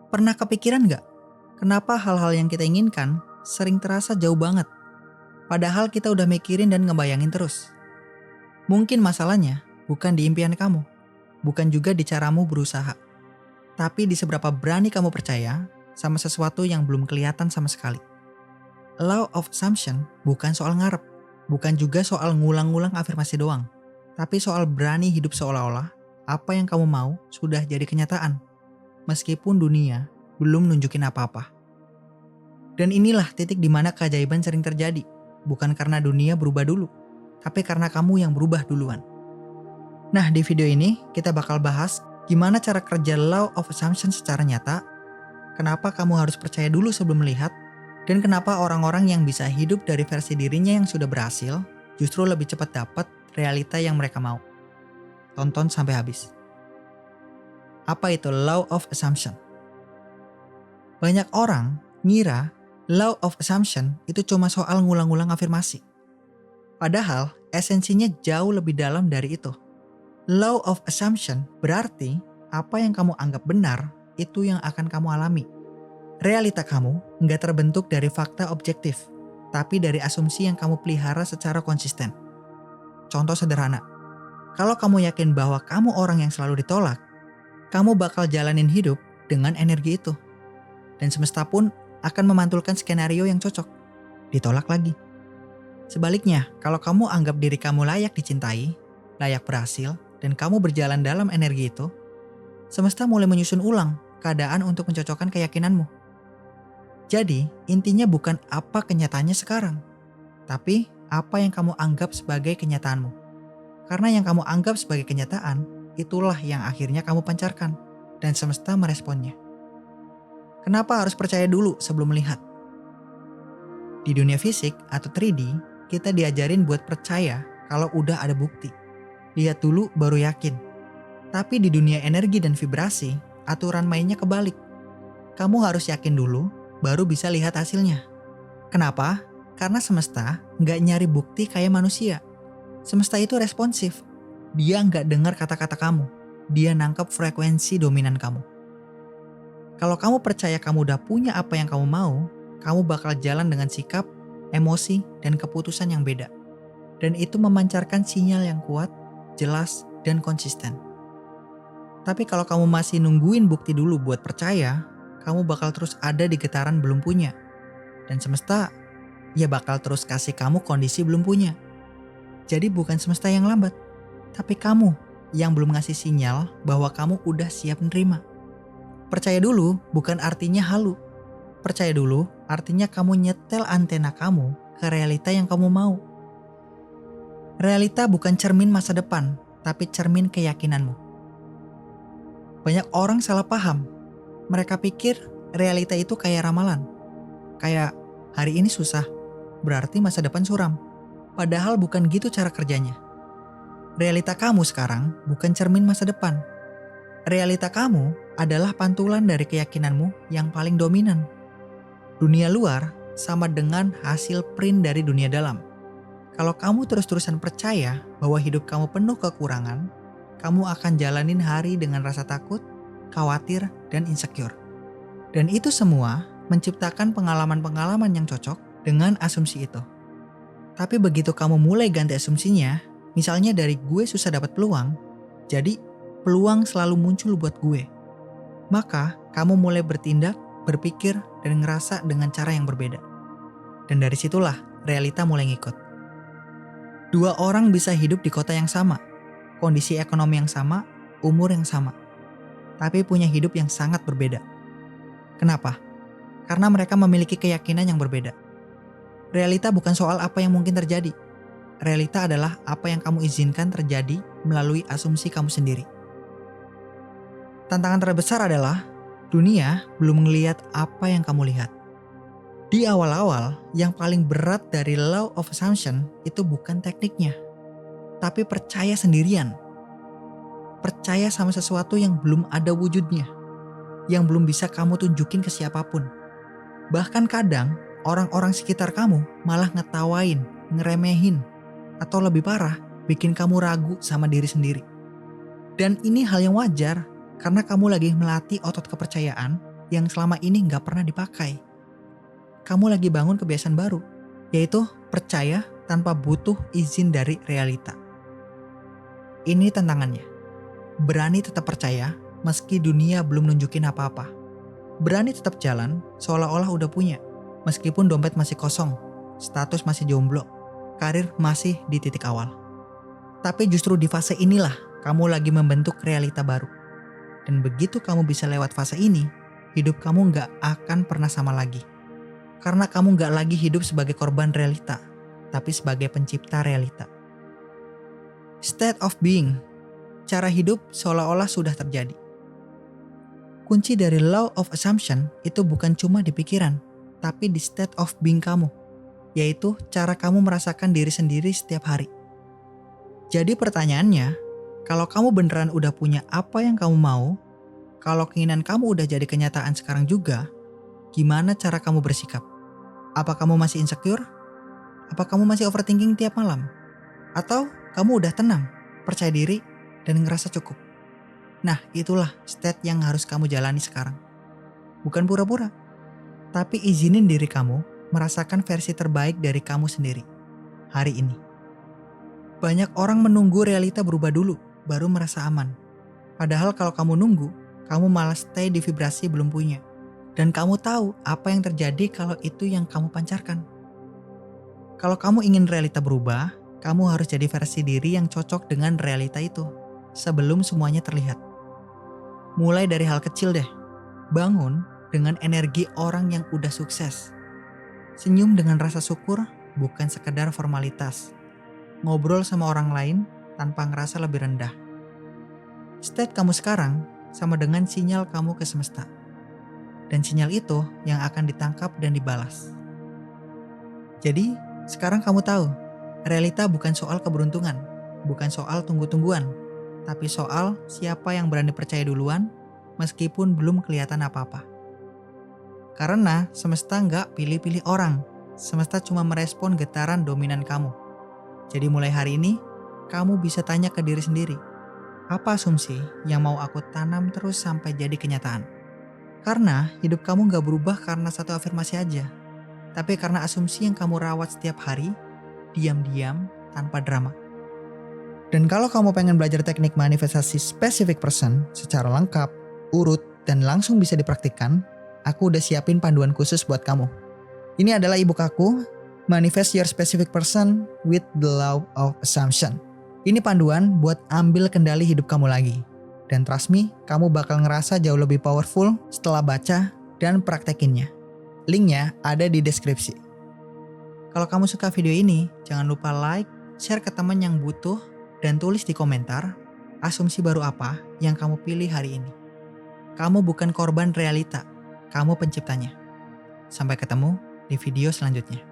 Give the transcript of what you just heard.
Pernah kepikiran nggak? Kenapa hal-hal yang kita inginkan sering terasa jauh banget? Padahal kita udah mikirin dan ngebayangin terus. Mungkin masalahnya bukan di impian kamu, bukan juga di caramu berusaha, tapi di seberapa berani kamu percaya sama sesuatu yang belum kelihatan sama sekali. Law of assumption bukan soal ngarep, bukan juga soal ngulang-ngulang afirmasi doang, tapi soal berani hidup seolah-olah apa yang kamu mau sudah jadi kenyataan, meskipun dunia belum nunjukin apa-apa. Dan inilah titik di mana keajaiban sering terjadi, bukan karena dunia berubah dulu, tapi karena kamu yang berubah duluan. Nah, di video ini kita bakal bahas gimana cara kerja law of assumption secara nyata, kenapa kamu harus percaya dulu sebelum melihat, dan kenapa orang-orang yang bisa hidup dari versi dirinya yang sudah berhasil justru lebih cepat dapat realita yang mereka mau. Tonton sampai habis. Apa itu law of assumption? Banyak orang ngira law of assumption itu cuma soal ngulang-ngulang afirmasi. Padahal esensinya jauh lebih dalam dari itu. Law of assumption berarti apa yang kamu anggap benar itu yang akan kamu alami. Realita kamu nggak terbentuk dari fakta objektif, tapi dari asumsi yang kamu pelihara secara konsisten. Contoh sederhana, kalau kamu yakin bahwa kamu orang yang selalu ditolak, kamu bakal jalanin hidup dengan energi itu. Dan semesta pun akan memantulkan skenario yang cocok. Ditolak lagi. Sebaliknya, kalau kamu anggap diri kamu layak dicintai, layak berhasil, dan kamu berjalan dalam energi itu, semesta mulai menyusun ulang keadaan untuk mencocokkan keyakinanmu. Jadi, intinya bukan apa kenyataannya sekarang, tapi apa yang kamu anggap sebagai kenyataanmu. Karena yang kamu anggap sebagai kenyataan, itulah yang akhirnya kamu pancarkan, dan semesta meresponnya. Kenapa harus percaya dulu sebelum melihat? Di dunia fisik atau 3D, kita diajarin buat percaya kalau udah ada bukti. Lihat dulu baru yakin. Tapi di dunia energi dan vibrasi, aturan mainnya kebalik. Kamu harus yakin dulu, baru bisa lihat hasilnya. Kenapa? Karena semesta nggak nyari bukti kayak manusia. Semesta itu responsif. Dia nggak dengar kata-kata kamu. Dia nangkep frekuensi dominan kamu. Kalau kamu percaya kamu udah punya apa yang kamu mau, kamu bakal jalan dengan sikap, emosi, dan keputusan yang beda. Dan itu memancarkan sinyal yang kuat, jelas, dan konsisten. Tapi kalau kamu masih nungguin bukti dulu buat percaya, kamu bakal terus ada di getaran belum punya. Dan semesta, ya bakal terus kasih kamu kondisi belum punya. Jadi bukan semesta yang lambat, tapi kamu yang belum ngasih sinyal bahwa kamu udah siap menerima. Percaya dulu bukan artinya halu. Percaya dulu artinya kamu nyetel antena kamu ke realita yang kamu mau. Realita bukan cermin masa depan, tapi cermin keyakinanmu. Banyak orang salah paham. Mereka pikir realita itu kayak ramalan. Kayak hari ini susah, berarti masa depan suram. Padahal bukan gitu cara kerjanya. Realita kamu sekarang bukan cermin masa depan. Realita kamu adalah pantulan dari keyakinanmu yang paling dominan. Dunia luar sama dengan hasil print dari dunia dalam. Kalau kamu terus-terusan percaya bahwa hidup kamu penuh kekurangan, kamu akan jalanin hari dengan rasa takut, khawatir, dan insecure. Dan itu semua menciptakan pengalaman-pengalaman yang cocok dengan asumsi itu. Tapi begitu kamu mulai ganti asumsinya, misalnya dari gue susah dapat peluang, jadi peluang selalu muncul buat gue. Maka kamu mulai bertindak, berpikir, dan ngerasa dengan cara yang berbeda. Dan dari situlah realita mulai ngikut. Dua orang bisa hidup di kota yang sama, kondisi ekonomi yang sama, umur yang sama, tapi punya hidup yang sangat berbeda. Kenapa? Karena mereka memiliki keyakinan yang berbeda. Realita bukan soal apa yang mungkin terjadi. Realita adalah apa yang kamu izinkan terjadi melalui asumsi kamu sendiri. Tantangan terbesar adalah dunia belum ngelihat apa yang kamu lihat. Di awal-awal, yang paling berat dari law of assumption itu bukan tekniknya, tapi percaya sendirian. Percaya sama sesuatu yang belum ada wujudnya, yang belum bisa kamu tunjukin ke siapapun. Bahkan kadang, orang-orang sekitar kamu malah ngetawain, ngeremehin, atau lebih parah, bikin kamu ragu sama diri sendiri. Dan ini hal yang wajar, karena kamu lagi melatih otot kepercayaan yang selama ini nggak pernah dipakai. Kamu lagi bangun kebiasaan baru, yaitu percaya tanpa butuh izin dari realita. Ini tantangannya. Berani tetap percaya meski dunia belum nunjukin apa-apa. Berani tetap jalan seolah-olah udah punya, meskipun dompet masih kosong, status masih jomblo, karir masih di titik awal. Tapi justru di fase inilah kamu lagi membentuk realita baru. Dan begitu kamu bisa lewat fase ini, hidup kamu gak akan pernah sama lagi. Karena kamu gak lagi hidup sebagai korban realita, tapi sebagai pencipta realita. State of being, cara hidup seolah-olah sudah terjadi. Kunci dari law of assumption itu bukan cuma di pikiran, tapi di state of being kamu, yaitu cara kamu merasakan diri sendiri setiap hari. Jadi pertanyaannya, kalau kamu beneran udah punya apa yang kamu mau, kalau keinginan kamu udah jadi kenyataan sekarang juga, gimana cara kamu bersikap? Apa kamu masih insecure? Apa kamu masih overthinking tiap malam? Atau kamu udah tenang, percaya diri, dan ngerasa cukup? Nah, itulah state yang harus kamu jalani sekarang. Bukan pura-pura, tapi izinin diri kamu merasakan versi terbaik dari kamu sendiri hari ini. Banyak orang menunggu realita berubah dulu, baru merasa aman. Padahal kalau kamu nunggu, kamu malah stay di vibrasi belum punya. Dan kamu tahu apa yang terjadi kalau itu yang kamu pancarkan. Kalau kamu ingin realita berubah, kamu harus jadi versi diri yang cocok dengan realita itu, sebelum semuanya terlihat. Mulai dari hal kecil deh. Bangun dengan energi orang yang udah sukses. Senyum dengan rasa syukur, bukan sekedar formalitas. Ngobrol sama orang lain tanpa ngerasa lebih rendah. State kamu sekarang sama dengan sinyal kamu ke semesta. Dan sinyal itu yang akan ditangkap dan dibalas. Jadi, sekarang kamu tahu, realita bukan soal keberuntungan, bukan soal tunggu-tungguan, tapi soal siapa yang berani percaya duluan meskipun belum kelihatan apa-apa. Karena semesta nggak pilih-pilih orang, semesta cuma merespon getaran dominan kamu. Jadi mulai hari ini, kamu bisa tanya ke diri sendiri, apa asumsi yang mau aku tanam terus sampai jadi kenyataan? Karena hidup kamu gak berubah karena satu afirmasi aja, tapi karena asumsi yang kamu rawat setiap hari, diam-diam tanpa drama. Dan kalau kamu pengen belajar teknik manifestasi specific person secara lengkap, urut, dan langsung bisa dipraktikkan, aku udah siapin panduan khusus buat kamu. Ini adalah ebook aku, Manifest Your Specific Person with the Law of Assumption. Ini panduan buat ambil kendali hidup kamu lagi. Dan trust me, kamu bakal ngerasa jauh lebih powerful setelah baca dan praktekinnya. Linknya ada di deskripsi. Kalau kamu suka video ini, jangan lupa like, share ke teman yang butuh, dan tulis di komentar asumsi baru apa yang kamu pilih hari ini. Kamu bukan korban realita, kamu penciptanya. Sampai ketemu di video selanjutnya.